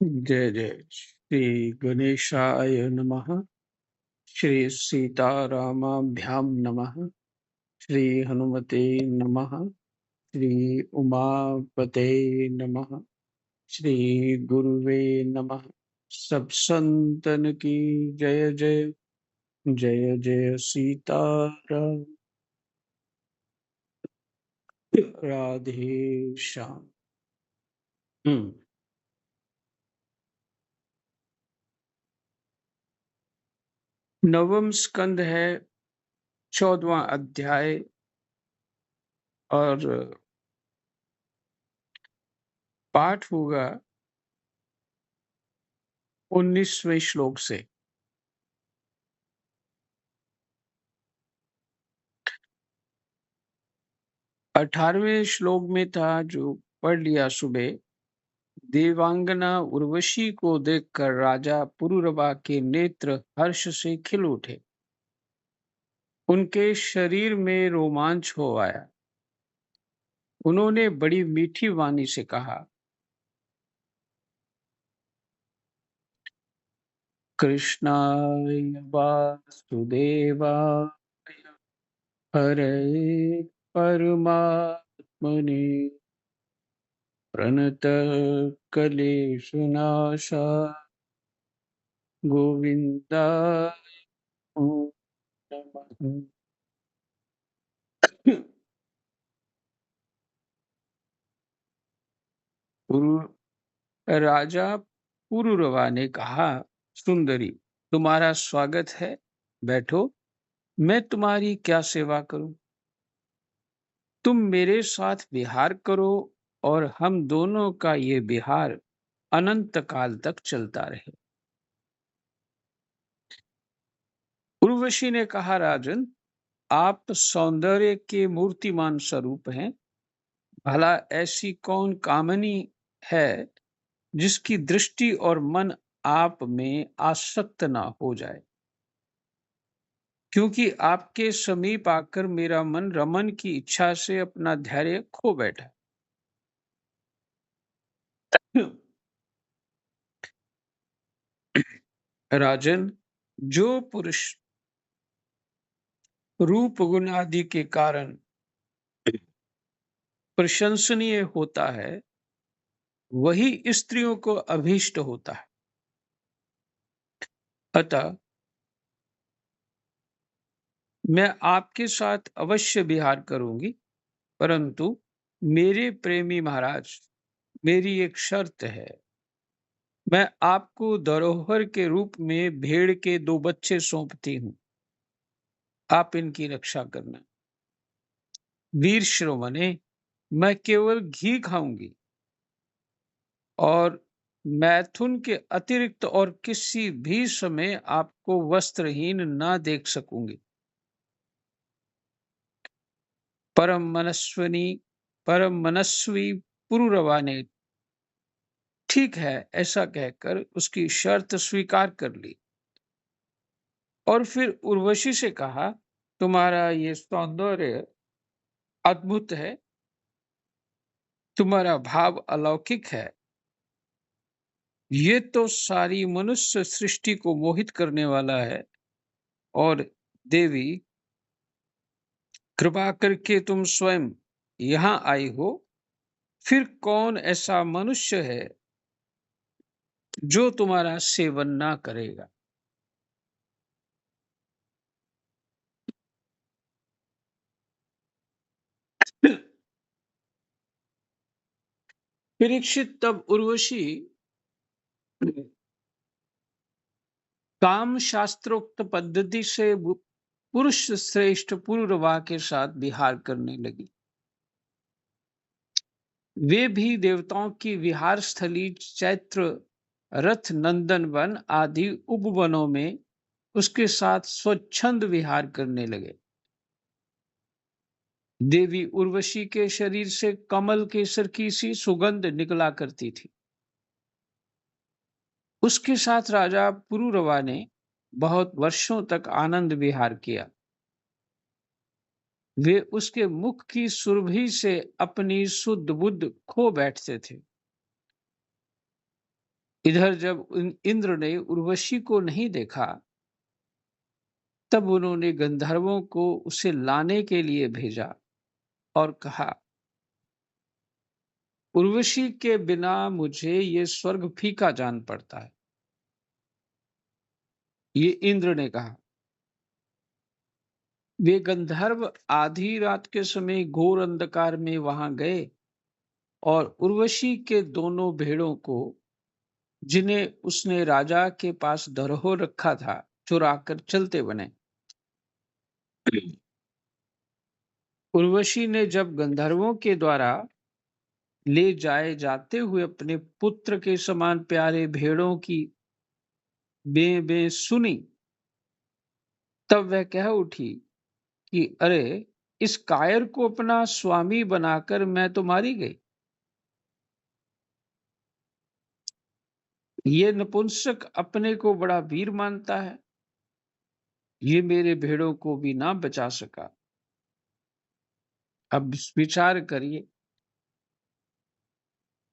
जय जय श्री गणेशाय नमः। श्री सीतारामाभ्याम नमः। श्री हनुमते नमः। श्री उमापते नमः। श्री गुरुवे नमः। सब संतन की जय जय। जय जय सीताराम। राधे श्याम। हम्म। नवम स्कंद है, 14वां अध्याय और पाठ होगा 19वें श्लोक से। 18वें श्लोक में था जो पढ़ लिया सुबह। देवांगना उर्वशी को देखकर राजा पुरुरवा के नेत्र हर्ष से खिल उठे। उनके शरीर में रोमांच हो आया। उन्होंने बड़ी मीठी वाणी से कहा, कृष्णाय वासुदेवाय हरे परमात्मने प्रणत कलेशनाशा गोविंदाय नमः। राजा पुरुरवा ने कहा, सुंदरी, तुम्हारा स्वागत है, बैठो। मैं तुम्हारी क्या सेवा करूं? तुम मेरे साथ विहार करो और हम दोनों का ये विहार अनंत काल तक चलता रहे। उर्वशी ने कहा, राजन, आप सौंदर्य के मूर्तिमान स्वरूप हैं। भला ऐसी कौन कामनी है जिसकी दृष्टि और मन आप में आसक्त ना हो जाए? क्योंकि आपके समीप आकर मेरा मन रमन की इच्छा से अपना धैर्य खो बैठा। राजन, जो पुरुष रूप गुण आदि के कारण प्रशंसनीय होता है, वही स्त्रियों को अभीष्ट होता है। अतः मैं आपके साथ अवश्य विहार करूंगी, परंतु मेरे प्रेमी महाराज, मेरी एक शर्त है। मैं आपको धरोहर के रूप में भेड़ के 2 बच्चे सौंपती हूँ। आप इनकी रक्षा करना। वीर शिरोमणे, मैं केवल घी खाऊंगी और मैथुन के अतिरिक्त और किसी भी समय आपको वस्त्रहीन ना देख सकूंगी। परम मनस्वी पुरुरवा ने ठीक है ऐसा कहकर उसकी शर्त स्वीकार कर ली और फिर उर्वशी से कहा, तुम्हारा ये सौंदर्य अद्भुत है, तुम्हारा भाव अलौकिक है। ये तो सारी मनुष्य सृष्टि को मोहित करने वाला है। और देवी, कृपा करके तुम स्वयं यहाँ आई हो। फिर कौन ऐसा मनुष्य है जो तुम्हारा सेवन ना करेगा? परीक्षित, तब उर्वशी काम शास्त्रोक्त पद्धति से पुरुष श्रेष्ठ पुरुरवा के साथ विहार करने लगी। वे भी देवताओं की विहार स्थली चैत्र रथ नंदन वन आदि उपवनों में उसके साथ स्वच्छंद विहार करने लगे। देवी उर्वशी के शरीर से कमल केसर की सी सुगंध निकला करती थी। उसके साथ राजा पुरुरवा ने बहुत वर्षों तक आनंद विहार किया। वे उसके मुख की सुरभि से अपनी शुद्ध बुद्ध खो बैठते थे। इधर जब इंद्र ने उर्वशी को नहीं देखा, तब उन्होंने गंधर्वों को उसे लाने के लिए भेजा और कहा, उर्वशी के बिना मुझे ये स्वर्ग फीका जान पड़ता है। ये इंद्र ने कहा। वे गंधर्व आधी रात के समय घोर अंधकार में वहां गए और उर्वशी के दोनों भेड़ों को, जिन्हें उसने राजा के पास धरोहर रखा था, चुराकर चलते बने। उर्वशी ने जब गंधर्वों के द्वारा ले जाए जाते हुए अपने पुत्र के समान प्यारे भेड़ों की बे बे सुनी, तब वह कह उठी कि अरे, इस कायर को अपना स्वामी बनाकर मैं तो मारी गई। ये नपुंसक अपने को बड़ा वीर मानता है, ये मेरे भेड़ों को भी ना बचा सका। अब विचार करिए,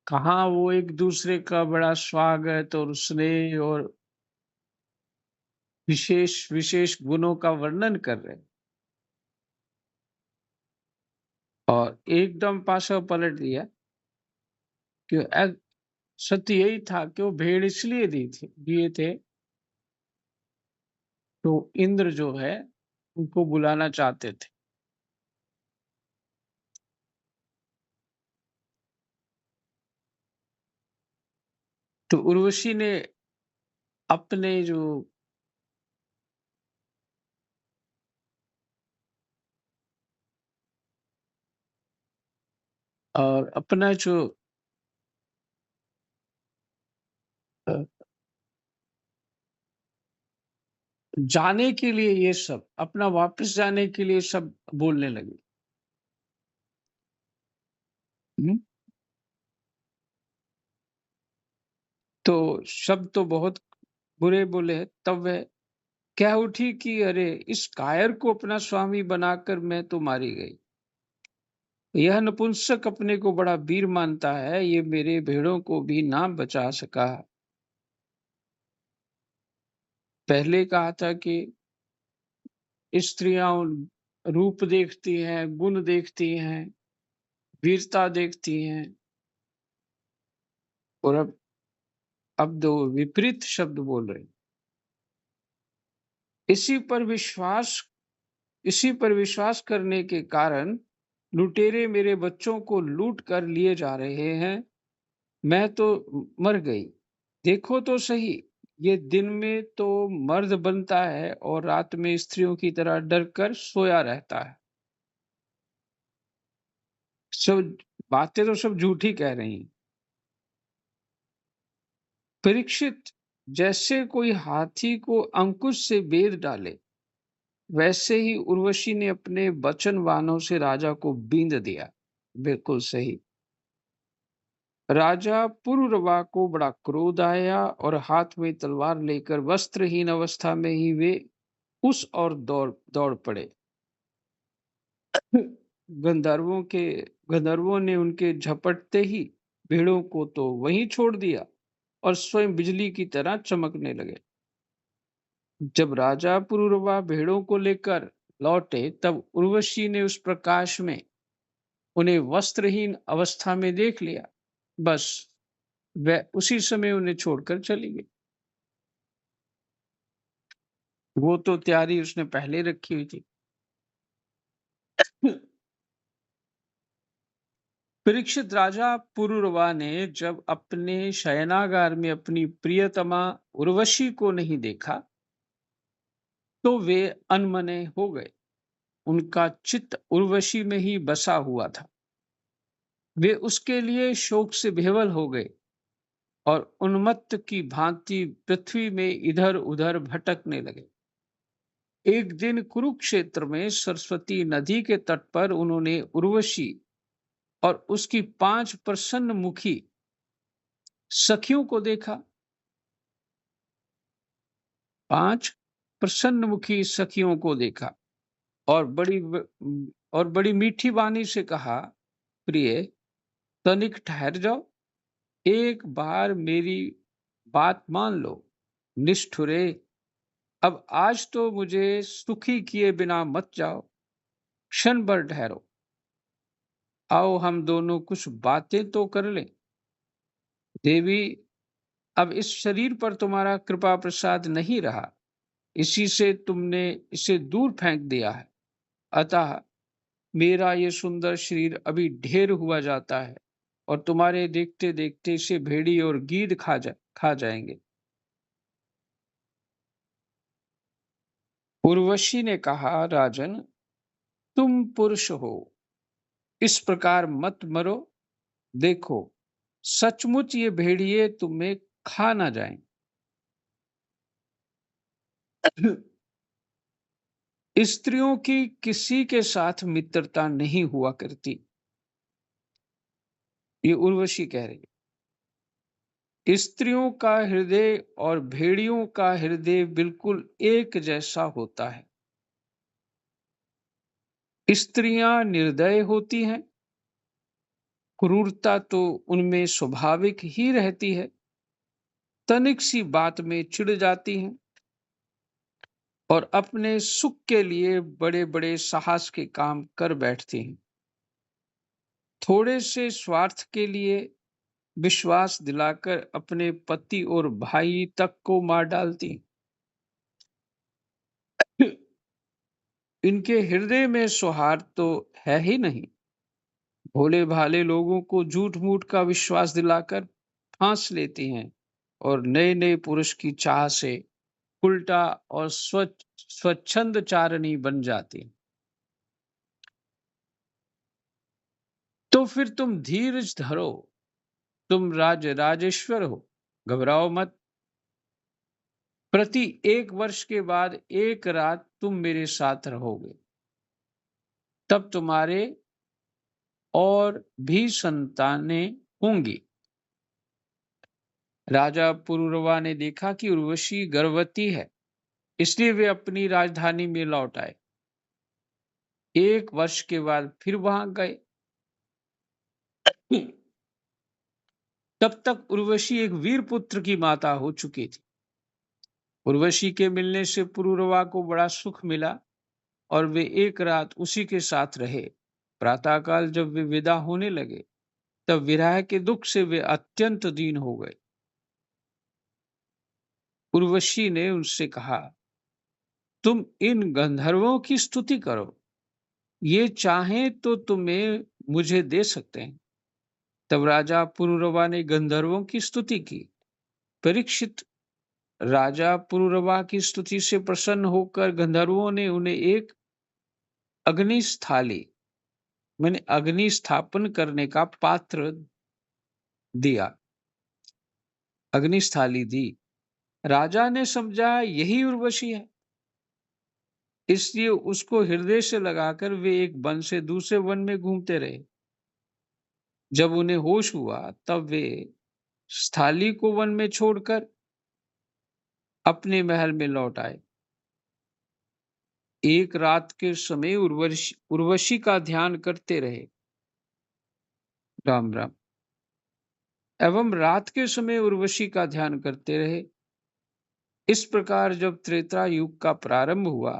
कहाँ वो एक दूसरे का बड़ा स्वागत और स्नेह और विशेष विशेष गुणों का वर्णन कर रहे हैं, और एकदम पासा पलट दिया कि सत्य यही था कि वो भेड़ इसलिए दिए थे तो इंद्र जो है उनको बुलाना चाहते थे। तो उर्वशी ने अपने जो और अपना जो अ, जाने के लिए ये सब, अपना वापस जाने के लिए सब बोलने लगी। हम्म? तो शब्द तो बहुत बुरे बोले। तब वह कह उठी कि अरे, इस कायर को अपना स्वामी बनाकर मैं तो मारी गई। यह नपुंसक अपने को बड़ा वीर मानता है, ये मेरे भेड़ों को भी ना बचा सका। पहले कहा था कि स्त्रियां रूप देखती हैं, गुण देखती हैं, वीरता देखती हैं, और अब दो विपरीत शब्द बोल रहे हैं। इसी पर विश्वास इसी पर विश्वास करने के कारण लुटेरे मेरे बच्चों को लूट कर लिए जा रहे हैं। मैं तो मर गई। देखो तो सही, ये दिन में तो मर्द बनता है और रात में स्त्रियों की तरह डर कर सोया रहता है। सब बातें तो सब झूठी कह रही हैं। परीक्षित, जैसे कोई हाथी को अंकुश से बेध डाले, वैसे ही उर्वशी ने अपने वचन वाणों से राजा को बींद दिया। बिल्कुल सही। राजा पुरुरवा को बड़ा क्रोध आया और हाथ में तलवार लेकर वस्त्रहीन अवस्था में ही वे उस और दौड़ दौड़ पड़े। गंधर्वों के गंधर्वों ने उनके झपटते ही भेड़ों को तो वहीं छोड़ दिया और स्वयं बिजली की तरह चमकने लगे। जब राजा पुरुरवा भेड़ों को लेकर लौटे, तब उर्वशी ने उस प्रकाश में उन्हें वस्त्रहीन अवस्था में देख लिया। बस, वह उसी समय उन्हें छोड़कर चली गई। वो तो तैयारी उसने पहले रखी हुई थी। परीक्षित, राजा पुरुरवा ने जब अपने शयनागार में अपनी प्रियतमा उर्वशी को नहीं देखा, तो वे अनमने हो गए। उनका चित्त उर्वशी में ही बसा हुआ था। वे उसके लिए शोक से विह्वल हो गए और उन्मत्त की भांति पृथ्वी में इधर उधर भटकने लगे। एक दिन कुरुक्षेत्र में सरस्वती नदी के तट पर उन्होंने उर्वशी और उसकी 5 प्रसन्न मुखी सखियों को देखा। 5 प्रसन्न मुखी सखियों को देखा और बड़ी मीठी वाणी से कहा, प्रिय, तनिक ठहर जाओ, एक बार मेरी बात मान लो। निष्ठुरे, अब आज तो मुझे सुखी किए बिना मत जाओ, क्षण भर ठहरो। आओ हम दोनों कुछ बातें तो कर लें। देवी, अब इस शरीर पर तुम्हारा कृपा प्रसाद नहीं रहा, इसी से तुमने इसे दूर फेंक दिया है। अतः मेरा ये सुंदर शरीर अभी ढेर हुआ जाता है और तुम्हारे देखते देखते इसे भेड़ी और गीध खा जाएंगे। उर्वशी ने कहा, राजन, तुम पुरुष हो, इस प्रकार मत मरो। देखो, सचमुच ये भेड़िए तुम्हें खा ना जाएं। स्त्रियों की किसी के साथ मित्रता नहीं हुआ करती, ये उर्वशी कह रही है। स्त्रियों का हृदय और भेड़ियों का हृदय बिल्कुल एक जैसा होता है। स्त्रियां निर्दय होती हैं, क्रूरता तो उनमें स्वाभाविक ही रहती है, तनिक सी बात में चिढ़ जाती हैं और अपने सुख के लिए बड़े बड़े साहस के काम कर बैठती हैं। थोड़े से स्वार्थ के लिए विश्वास दिलाकर अपने पति और भाई तक को मार डालती हैं। इनके हृदय में सौहार्द तो है ही नहीं। भोले भाले लोगों को झूठ मूठ का विश्वास दिलाकर फांस लेती हैं और नए नए पुरुष की चाह से उल्टा और स्वच्छंद चारणी बन जाती। तो फिर तुम धीरज धरो, तुम राजेश्वर हो, घबराओ मत। प्रति 1 वर्ष के बाद एक रात तुम मेरे साथ रहोगे, तब तुम्हारे और भी संतानें होंगी। राजा पुरुरवा ने देखा कि उर्वशी गर्भवती है, इसलिए वे अपनी राजधानी में लौट आए। 1 वर्ष के बाद फिर वहां गए। तब तक उर्वशी एक वीर पुत्र की माता हो चुकी थी। उर्वशी के मिलने से पुरुरवा को बड़ा सुख मिला और वे एक रात उसी के साथ रहे। प्रातःकाल जब वे विदा होने लगे, तब विरह के दुख से वे अत्यंत दीन हो गए। उर्वशी ने उनसे कहा, तुम इन गंधर्वों की स्तुति करो, ये चाहें तो तुम्हें मुझे दे सकते हैं। तब राजा पुरुरवा ने गंधर्वों की स्तुति की। परीक्षित, राजा पुरुरवा की स्तुति से प्रसन्न होकर गंधर्वों ने उन्हें एक अग्निस्थाली, मैंने अग्नि स्थापन करने का पात्र दिया, अग्निस्थाली दी। राजा ने समझा यही उर्वशी है, इसलिए उसको हृदय से लगाकर वे एक वन से दूसरे वन में घूमते रहे। जब उन्हें होश हुआ, तब वे स्थाली को वन में छोड़कर अपने महल में लौट आए। एक रात के समय उर्वशी का ध्यान करते रहे। राम राम। एवं रात के समय उर्वशी का ध्यान करते रहे। इस प्रकार जब त्रेता युग का प्रारंभ हुआ,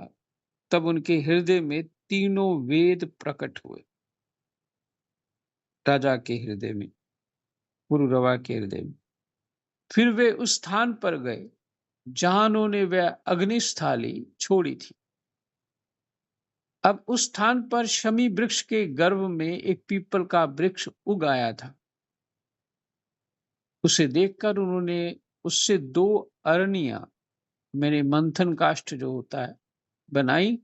तब उनके हृदय में तीनों वेद प्रकट हुए। राजा के हृदय में, पुरुरवा के हृदय में। फिर वे उस स्थान पर गए जहां उन्होंने वह अग्निस्थाली छोड़ी थी। अब उस स्थान पर शमी वृक्ष के गर्भ में एक पीपल का वृक्ष उग आया था। उसे देखकर उन्होंने उससे 2 अरनियां, मैंने मंथन काष्ठ जो होता है, बनाई।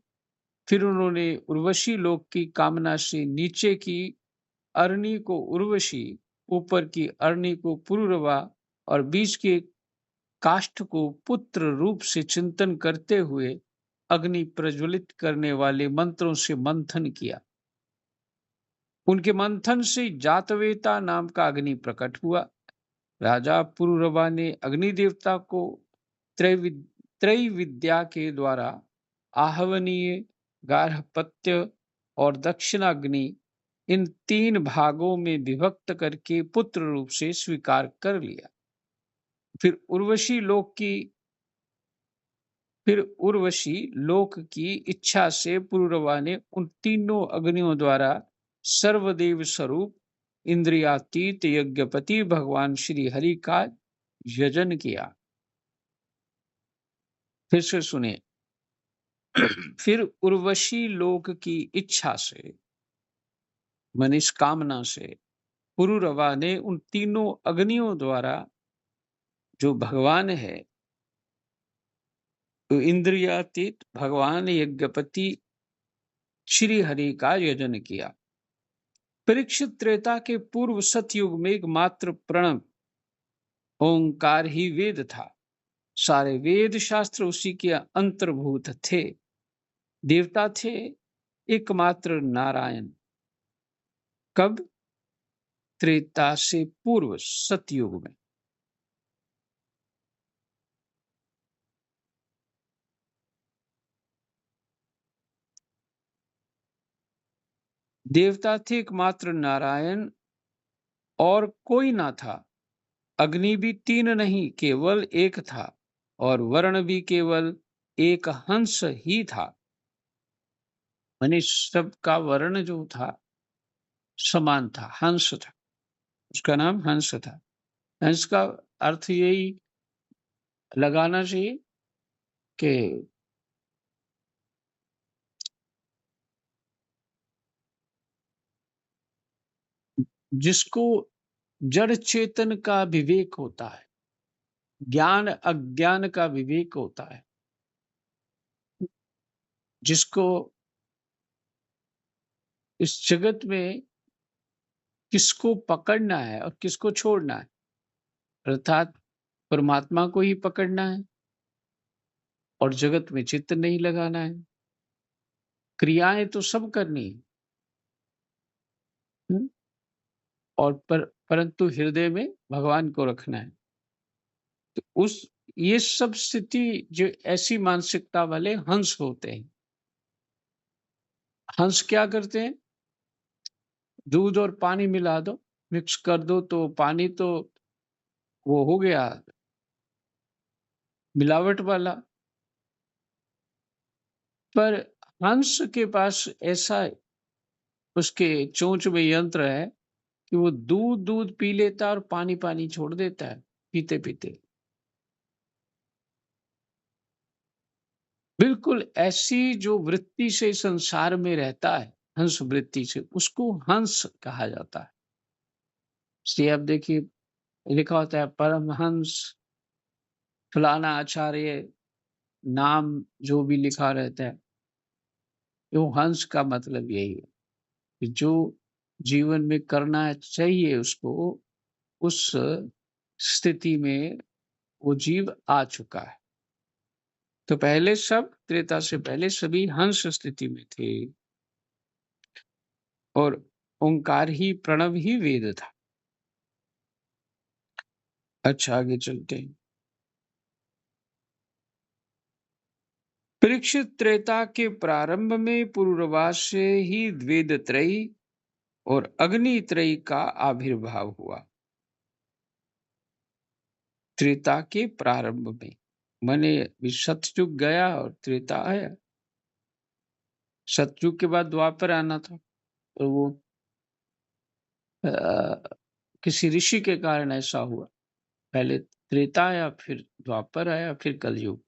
फिर उन्होंने उर्वशी लोक की कामना से नीचे की अरनी को उर्वशी, ऊपर की अरनी को पुरुरवा और बीच के काष्ठ को पुत्र रूप से चिंतन करते हुए अग्नि प्रज्वलित करने वाले मंत्रों से मंथन किया। उनके मंथन से जातवेता नाम का अग्नि प्रकट हुआ। राजा पुरुरवा ने अग्नि देवता को त्रय विद्या के द्वारा आहवनीय, गार्हपत्य और दक्षिणाग्नि, इन 3 भागों में विभक्त करके पुत्र रूप से स्वीकार कर लिया। फिर उर्वशी लोक की फिर उर्वशी लोक की इच्छा से पुरुरवा ने उन तीनों अग्नियों द्वारा सर्वदेव स्वरूप इंद्रियातीत यज्ञपति भगवान श्री हरि का यजन किया। फिर से सुनिए। फिर उर्वशी लोक की इच्छा से, मनिष्कामना से पुरुरवा ने उन तीनों अग्नियों द्वारा जो भगवान है, तो इंद्रियातीत भगवान यज्ञपति श्री हरि का यजन किया। परीक्षित त्रेता के पूर्व सतयुग में एकमात्र प्रणव ओंकार ही वेद था। सारे वेद शास्त्र उसी के अंतर्भूत थे। देवता थे एकमात्र नारायण। कब? त्रेता से पूर्व सतयुग में। देवता थे एकमात्र नारायण और कोई ना था। अग्नि भी तीन नहीं केवल एक था और वर्ण भी केवल एक हंस ही था। माने सबका वर्ण जो था समान था, हंस था। उसका नाम हंस था। हंस का अर्थ यही लगाना चाहिए कि जिसको जड़ चेतन का विवेक होता है, ज्ञान अज्ञान का विवेक होता है, जिसको इस जगत में किसको पकड़ना है और किसको छोड़ना है, अर्थात परमात्मा को ही पकड़ना है और जगत में चित्त नहीं लगाना है। क्रियाएं तो सब करनी है, हम्म? और परंतु हृदय में भगवान को रखना है। तो उस ये सब स्थिति जो ऐसी मानसिकता वाले हंस होते हैं। हंस क्या करते हैं? दूध और पानी मिला दो, मिक्स कर दो तो पानी तो वो हो गया मिलावट वाला। पर हंस के पास ऐसा उसके चोंच में यंत्र है कि वो दूध दूध पी लेता है और पानी पानी छोड़ देता है पीते पीते। बिल्कुल ऐसी जो वृत्ति से संसार में रहता है, हंस वृत्ति से, उसको हंस कहा जाता है। इसलिए आप देखिए लिखा होता है परमहंस फलाना आचार्य, नाम जो भी लिखा रहता है, वो हंस का मतलब यही है कि जो जीवन में करना चाहिए उसको, उस स्थिति में वो जीव आ चुका है। तो पहले सब त्रेता से पहले सभी हंस स्थिति में थे और ओंकार ही प्रणव ही वेद था। अच्छा आगे चलते हैं। परीक्षित त्रेता के प्रारंभ में पुरुरवास से ही वेद त्रयी और अग्नि त्रयी का आविर्भाव हुआ। त्रेता के प्रारंभ में माने सतयुग गया और त्रेता आया। सतयुग के बाद द्वापर आना था, तो वो अ, किसी ऋषि के कारण ऐसा हुआ। पहले त्रेता आया, फिर द्वापर आया, फिर कलयुग।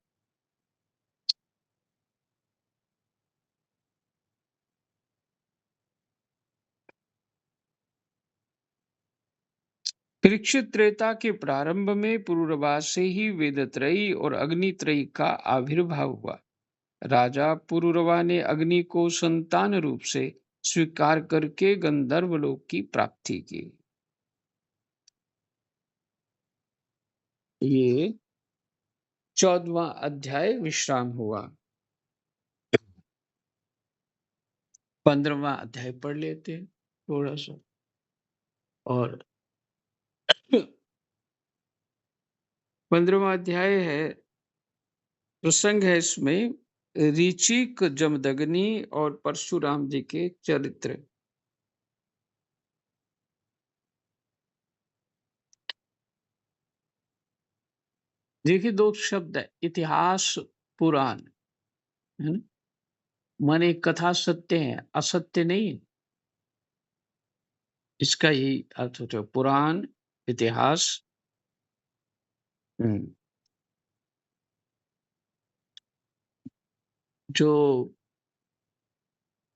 परीक्षित त्रेता के प्रारंभ में पुरुरवा से ही वेदत्रयी और अग्नित्रयी का आविर्भाव हुआ। राजा पुरुरवा ने अग्नि को संतान रूप से स्वीकार करके गंधर्व लोक की प्राप्ति की। ये 14वां अध्याय विश्राम हुआ। 15वां अध्याय पढ़ लेते हैं थोड़ा सा। और 15वां अध्याय है, प्रसंग है इसमें ऋचिक जमदग्नि और परशुराम जी के चरित्र। देखिए 2 शब्द है, इतिहास, पुराण, है ना? माने कथा सत्य है, असत्य नहीं है। इसका यही अर्थ होता है, पुराण, इतिहास। हुँ, जो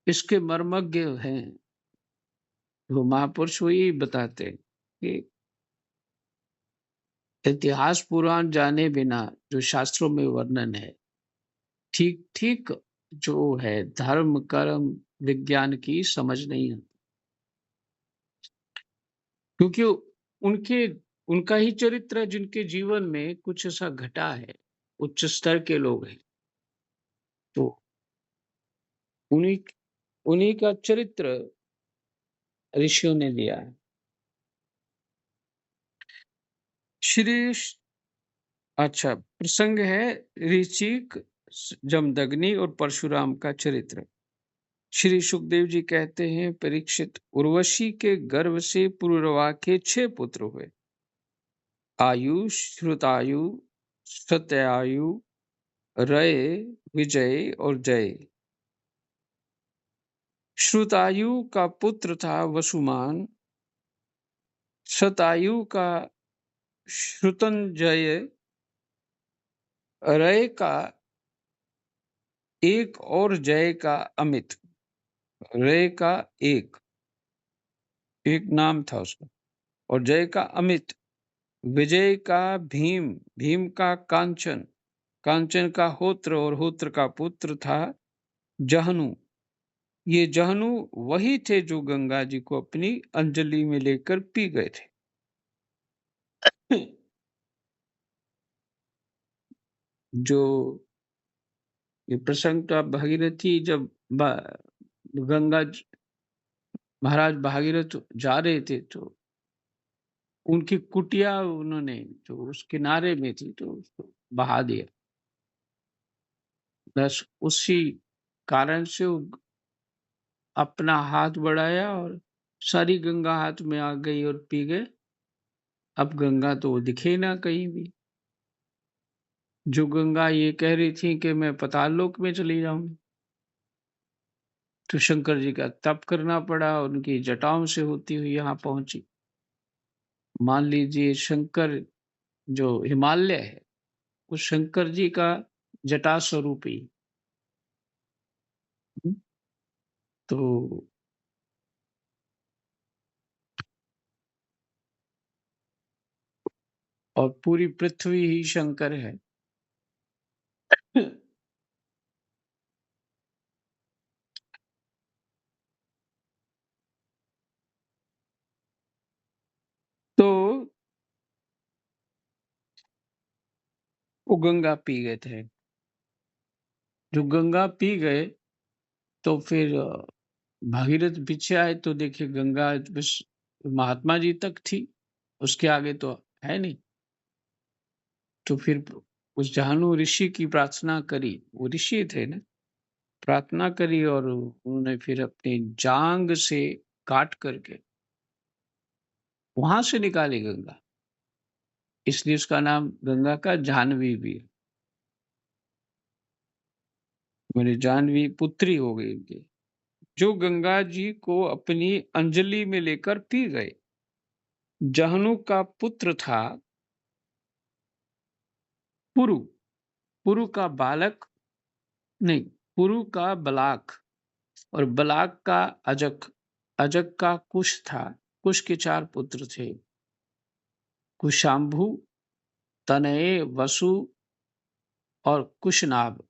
इसके मर्मज्ञ हैं, वो महापुरुष वही बताते हैं कि इतिहास पुराण जाने बिना जो शास्त्रों में वर्णन है, ठीक-ठीक जो है धर्म, कर्म, विज्ञान की समझ नहीं आती। क्योंकि उनके उनका ही चरित्र है जिनके जीवन में कुछ ऐसा घटा है, उच्च स्तर के लोग हैं, तो उन्हीं उन्हीं का चरित्र ऋषियों ने दिया है। श्री श अच्छा, प्रसंग है ऋचिक, जमदग्नि और परशुराम का चरित्र। श्री सुखदेव जी कहते हैं, परीक्षित, उर्वशी के गर्भ से पुरुरवा के 6 पुत्र हुए। आयुष, श्रुतायु, सत्यायु, रय, विजय और जय। श्रुतायु का पुत्र था वसुमान, शतायु का श्रुतंजय, रय का एक और जय का अमित। रय का एक एक नाम था उसका, और जय का अमित। विजय का भीम, भीम का कांचन, कांचन का होत्र और होत्र का पुत्र था जहनु। ये जहनु वही थे जो गंगा जी को अपनी अंजलि में लेकर पी गए थे। जो ये प्रसंग तो आप भगीरथी जब गंगा महाराज भागीरथ जा रहे थे तो उनकी कुटिया उन्होंने जो उस किनारे में थी तो उसको बहा दिया। बस उसी कारण से वो अपना हाथ बढ़ाया और सारी गंगा हाथ में आ गई और पी गए। अब गंगा तो दिखे ना कहीं भी। जो गंगा ये कह रही थी कि मैं पाताल लोक में चली जाऊंगी, तो शंकर जी का तप करना पड़ा, उनकी जटाओं से होती हुई यहाँ पहुंची। मान लीजिए शंकर जो हिमालय है, वो शंकर जी का जटा स्वरूप ही। हम्म, तो और पूरी पृथ्वी ही शंकर है। तो वो गंगा पी गए थे। जो गंगा पी गए तो फिर भागीरथ पीछे आए तो देखिए गंगा बस महात्मा जी तक थी, उसके आगे तो है नहीं। तो फिर उस जाहनु ऋषि की प्रार्थना करी, वो ऋषि थे ना, प्रार्थना करी और उन्होंने फिर अपनी जांग से काट करके वहां से निकाली गंगा। इसलिए उसका नाम गंगा का जाह्नवी भी है। मेरी जाह्नवी पुत्री हो गई उनकी, जो गंगा जी को अपनी अंजलि में लेकर पी गए। जाहनु का पुत्र था पुरु, पुरु का बालक नहीं, पुरु का बलाक और बलाक का अजक, अजक का कुश था। कुश के 4 पुत्र थे, कुशाम्भु, तनये, वसु और कुशनाभ।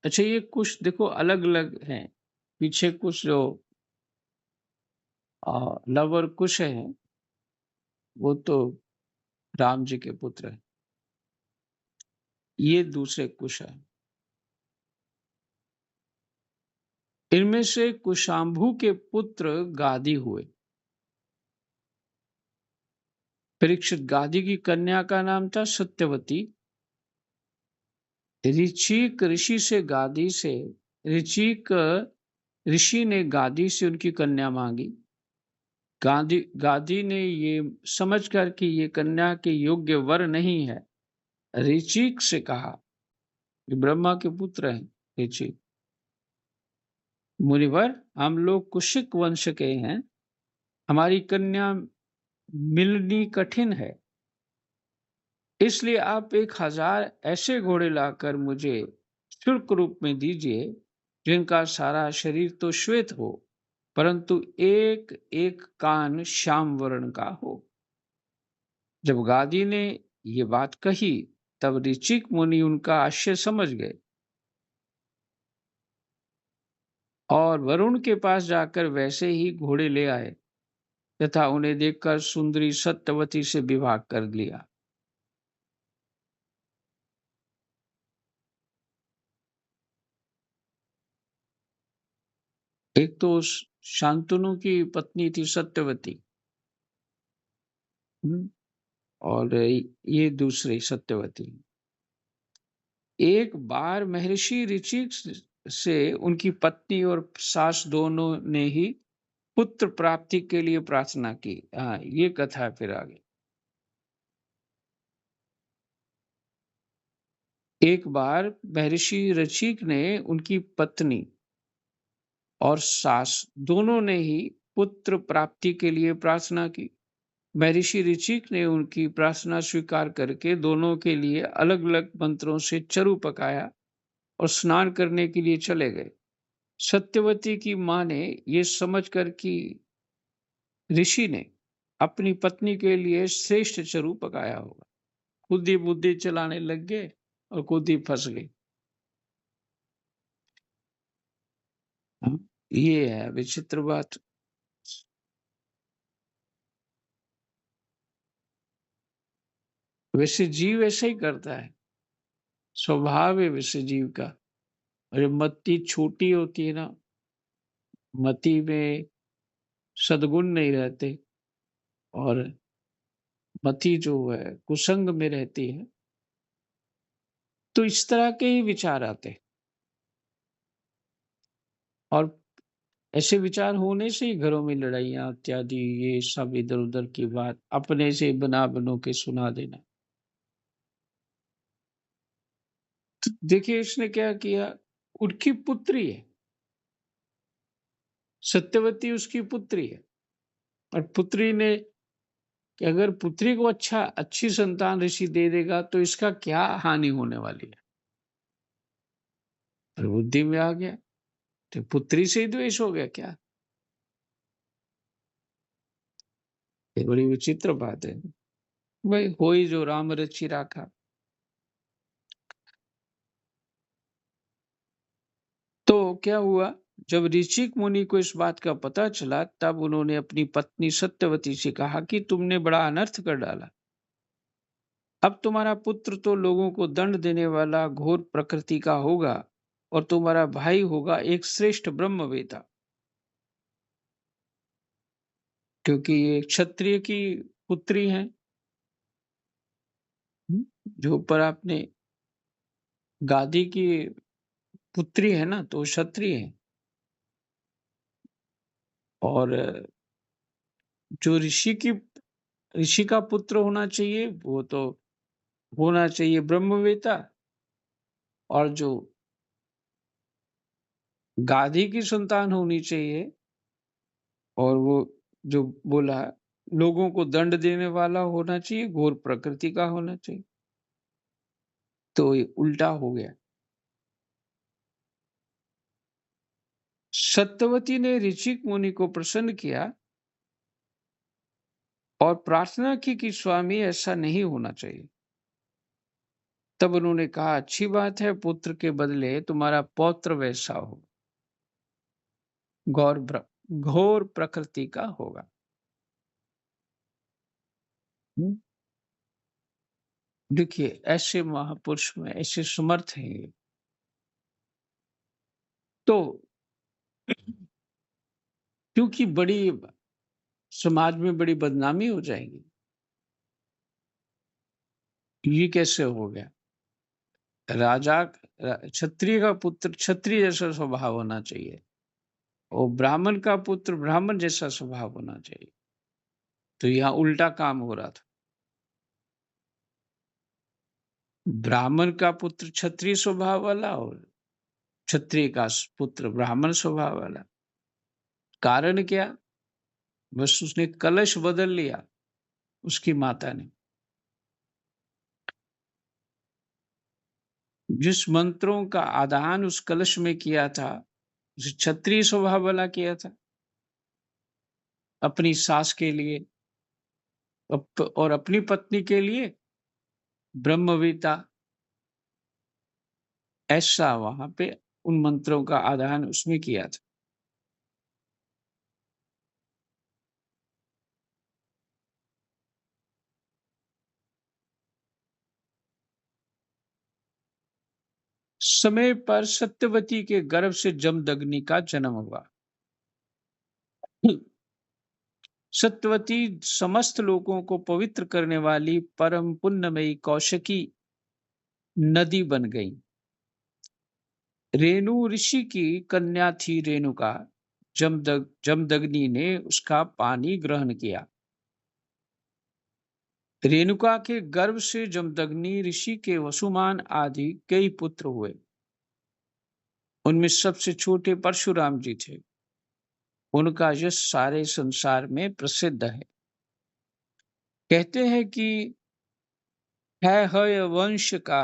अच्छा ये कुश देखो अलग-अलग हैं। पीछे कुश जो लव और कुश हैं, वो तो राम जी के पुत्र हैं। ये दूसरे कुश हैं। इनमें से कुशाम्भु के पुत्र गादी हुए। परीक्षित, गादी की कन्या का नाम था सत्यवती। ऋचिक ऋषि से गादी से ऋचिक ऋषि ने गादी से उनकी कन्या मांगी। गादी गादी ने ये समझकर कि ये कन्या के योग्य वर नहीं है, ऋचिक से कहा, ये ब्रह्मा के पुत्र हैं ऋचिक, मुनिवर हम लोग कुशिक वंश के हैं, हमारी कन्या मिलनी कठिन है, इसलिए आप 1000 ऐसे घोड़े लाकर मुझे शुल्क रूप में दीजिए, जिनका सारा शरीर तो श्वेत हो, परंतु एक एक कान श्याम वर्ण का हो। जब गादी ने ये बात कही, तब ऋचिक मुनि उनका आशय समझ गए और वरुण के पास जाकर वैसे ही घोड़े ले आए तथा उन्हें देखकर सुंदरी सत्यवती से विवाह कर लिया। एक तो शांतनु की पत्नी थी सत्यवती, हम्म, और ये दूसरी सत्यवती। एक बार महर्षि ऋचिक से उनकी पत्नी और सास दोनों ने ही पुत्र प्राप्ति के लिए प्रार्थना की। हाँ, ये कथा फिर आगे। एक बार महर्षि ऋचिक ने उनकी पत्नी और सास दोनों ने ही पुत्र प्राप्ति के लिए प्रार्थना की। महर्षि ऋचिक ने उनकी प्रार्थना स्वीकार करके दोनों के लिए अलग-अलग मंत्रों से चरु पकाया और स्नान करने के लिए चले गए। सत्यवती की माँ ने ये समझकर कि ऋषि ने अपनी पत्नी के लिए श्रेष्ठ चरु पकाया होगा, खुद ही बुद्धि चलाने लग गए और खुद ही फंस गई। हाँ, ये है विचित्र बात। वैसे जीव ऐसा ही करता है, स्वभाव है वैसे जीव का। और जब मति छोटी होती है ना, मति में सद्गुण नहीं रहते और मति जो है कुसंग में रहती है, तो इस तरह के ही विचार आते हैं। और ऐसे विचार होने से ही घरों में लड़ाइयाँ इत्यादि ये सब इधर-उधर की बात अपने से बना-बनो के सुना देना। तो देखिए इसने क्या किया, उनकी पुत्री है, सत्यवती उसकी पुत्री है और पुत्री ने कि अगर पुत्री को अच्छी संतान ऋषि दे देगा तो इसका क्या हानि होने वाली है। और बुद्धि में आ गया, तो पुत्री से ही द्वेष हो गया क्या? ये बड़ी विचित्र बात है। भाई होई जो राम रचि राखा। तो क्या हुआ, जब ऋषिक मुनि को इस बात का पता चला, तब उन्होंने अपनी पत्नी सत्यवती से कहा कि तुमने बड़ा अनर्थ कर डाला। अब तुम्हारा पुत्र तो लोगों को दंड देने वाला घोर प्रकृति का होगा और तुम्हारा भाई होगा एक श्रेष्ठ ब्रह्मवेता, क्योंकि ये क्षत्रिय की पुत्री है। जो ऊपर आपने गादी की पुत्री है ना, तो क्षत्रिय है। और जो ऋषि का पुत्र होना चाहिए वो तो होना चाहिए ब्रह्मवेता, और जो गाधी की संतान होनी चाहिए, और वो जो बोला लोगों को दंड देने वाला होना चाहिए, घोर प्रकृति का होना चाहिए। तो ये उल्टा हो गया। सत्यवती ने ऋषिक मुनि को प्रसन्न किया और प्रार्थना की कि स्वामी ऐसा नहीं होना चाहिए। तब उन्होंने कहा अच्छी बात है, पुत्र के बदले तुम्हारा पौत्र वैसा हो, घोर प्रकृति का होगा। हम्म, देखिए ऐसे महापुरुष में ऐसे समर्थ हैं ये। तो क्योंकि बड़ी समाज में बड़ी बदनामी हो जाएगी। ये कैसे हो गया? राजा क्षत्रिय का पुत्र क्षत्रिय जैसा स्वभाव होना चाहिए और ब्राह्मण का पुत्र ब्राह्मण जैसा स्वभाव होना चाहिए। तो यहाँ उल्टा काम हो रहा था। ब्राह्मण का पुत्र क्षत्रिय स्वभाव वाला और क्षत्रिय का पुत्र ब्राह्मण स्वभाव वाला। कारण क्या? बस उसने कलश बदल लिया, उसकी माता ने। जिस मंत्रों का आदान उस कलश में किया था, उसे क्षत्रिय स्वभाव वाला किया था, अपनी सास के लिए और अपनी पत्नी के लिए ब्रह्मवेत्ता। ऐसा वहां पे उन मंत्रों का आदान उसमें किया था। समय पर सत्यवती के गर्भ से जमदग्नि का जन्म हुआ। सत्यवती समस्त लोगों को पवित्र करने वाली परम पुण्यमयी कौशिकी नदी बन गई। रेणु ऋषि की कन्या थी रेणुका। जमदग्नि ने उसका पानी ग्रहण किया। रेणुका के गर्भ से जमदग्नि ऋषि के वसुमान आदि कई पुत्र हुए। उनमें सबसे छोटे परशुराम जी थे। उनका यश सारे संसार में प्रसिद्ध है। कहते हैं कि है वंश का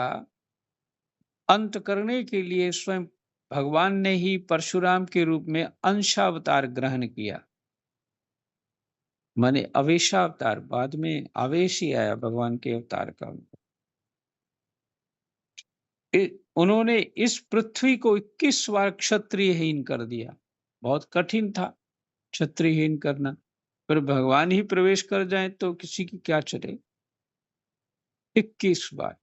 अंत करने के लिए स्वयं भगवान ने ही परशुराम के रूप में अंशावतार ग्रहण किया। माने अवेशावतार, बाद में आवेश ही आया भगवान के अवतार का। उन्होंने इस पृथ्वी को 21 बार क्षत्रियहीन कर दिया। बहुत कठिन था क्षत्रियहीन करना, पर भगवान ही प्रवेश कर जाए तो किसी की क्या चले। 21 बार।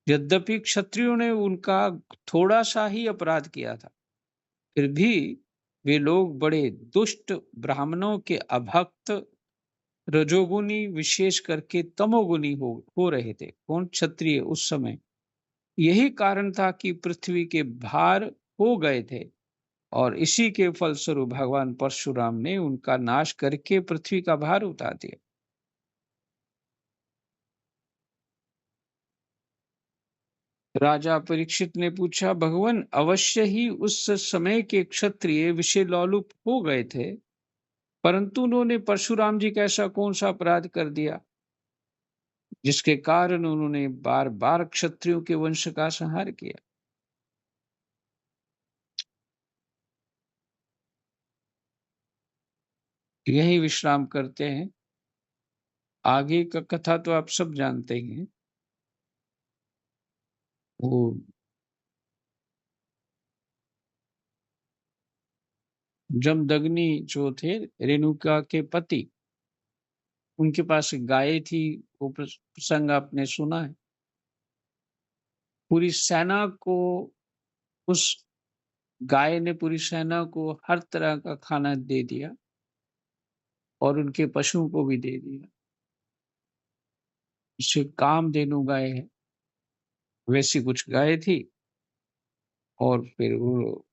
यद्यपि क्षत्रियों ने उनका थोड़ा सा ही अपराध किया था, फिर भी वे लोग बड़े दुष्ट ब्राह्मणों के अभक्त रजोगुनी विशेष करके तमोगुनी हो रहे थे। कौन? क्षत्रिय उस समय। यही कारण था कि पृथ्वी के भार हो गए थे और इसी के फलस्वरूप भगवान परशुराम ने उनका नाश करके पृथ्वी का भार उतार दिया। राजा परीक्षित ने पूछा, भगवान अवश्य ही उस समय के क्षत्रिय विषय लोलुप हो गए थे, परंतु उन्होंने परशुराम जी का ऐसा कौन सा अपराध कर दिया जिसके कारण उन्होंने बार बार क्षत्रियों के वंश का संहार किया। यही विश्राम करते हैं। आगे का कथा तो आप सब जानते हैं। वो जमदग्नि जो थे रेणुका के पति, उनके पास एक गाय थी। वो प्रसंग आपने सुना है। पूरी सेना को उस गाय ने पूरी सेना को हर तरह का खाना दे दिया और उनके पशुओं को भी दे दिया। इसे कामधेनु गाय है, वैसी कुछ गाय थी। और फिर वो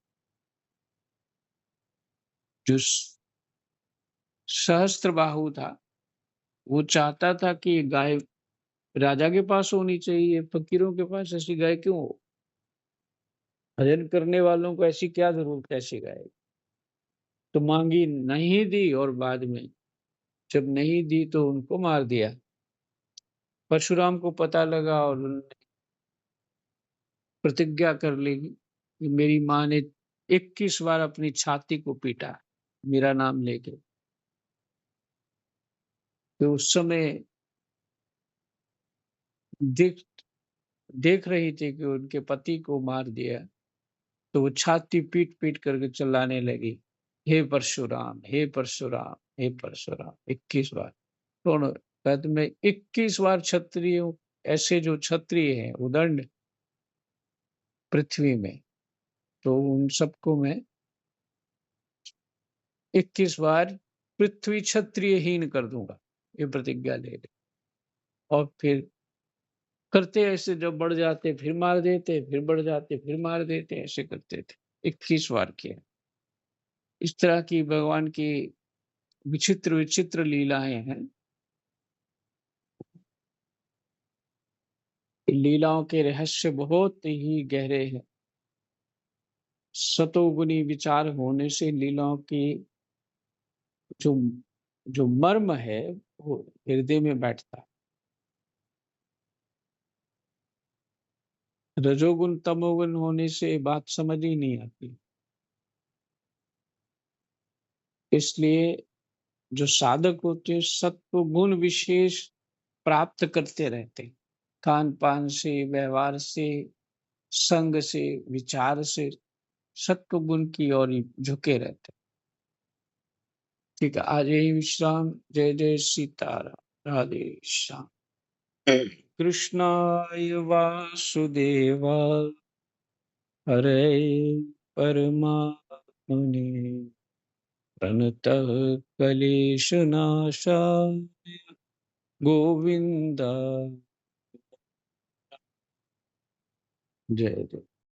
जो सहस्त्रबाहु था, वो चाहता था कि ये गाय राजा के पास होनी चाहिए, फकीरों के पास ऐसी गाय क्यों हो? भजन करने वालों को ऐसी क्या जरूरत है ऐसी गाय? तो मांगी, नहीं दी, और बाद में जब नहीं दी तो उनको मार दिया। परशुराम को पता लगा और उन्होंने प्रतिज्ञा कर ली कि मेरी माँ ने 21 बार अपनी छाती को पीटा मेरा नाम लेके। तो उस समय देख देख रही थी कि उनके पति को मार दिया, तो वो छाती पीट पीट करके चिल्लाने लगी, हे परशुराम, हे परशुराम, हे परशुराम। 21 बार। कौन? कहते मैं 21 बार क्षत्रिय, ऐसे जो क्षत्रिय हैं उदंड पृथ्वी में, तो उन सबको मैं 21 बार पृथ्वी क्षत्रियहीन कर दूंगा, ये प्रतिज्ञा ले ले। और फिर करते ऐसे, जब बढ़ जाते फिर मार देते, फिर बढ़ जाते फिर मार देते, ऐसे करते थे। 21 बार किया। इस तरह की भगवान की विचित्र विचित्र लीलाएं हैं। लीलाओं के रहस्य बहुत ही गहरे हैं। सतोगुनी विचार होने से लीलाओं की जो जो मर्म है वो हृदय में बैठता है। रजोगुण तमोगुण होने से बात समझ ही नहीं आती। इसलिए जो साधक होते हैं सत्व गुण विशेष प्राप्त करते रहते हैं। खान पान से, व्यवहार से, संग से, विचार से सत्व गुण की ओर ही झुके रहते हैं। ठीक है, आज यही विश्राम। जय जय सीताराम। राधे श्याम। कृष्णाय वासुदेवाय हरे परमात्मने प्रणतः क्लेशनाशाय गोविन्दाय जय जय।